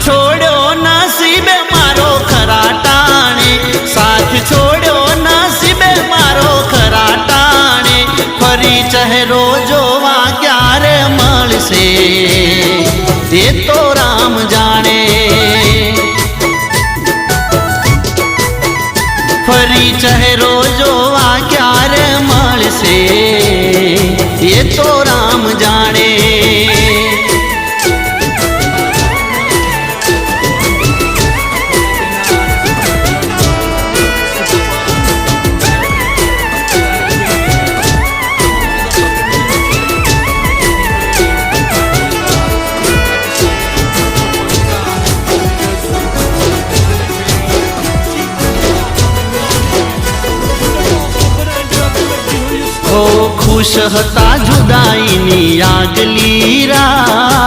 છોડ્યો નસીબે મારો ખરા ટાણે, સાથ છોડ્યો નસીબે મારો ખરા ટાણે, ફરી ચહેરો જોવા ક્યારે મળશે એ તો રામ જાણે, ફરી ચહેરો જોવા ક્યારે મળશે એ તો રામ જાણે। ખુશ હતા જુદાઈની આગલી રાત।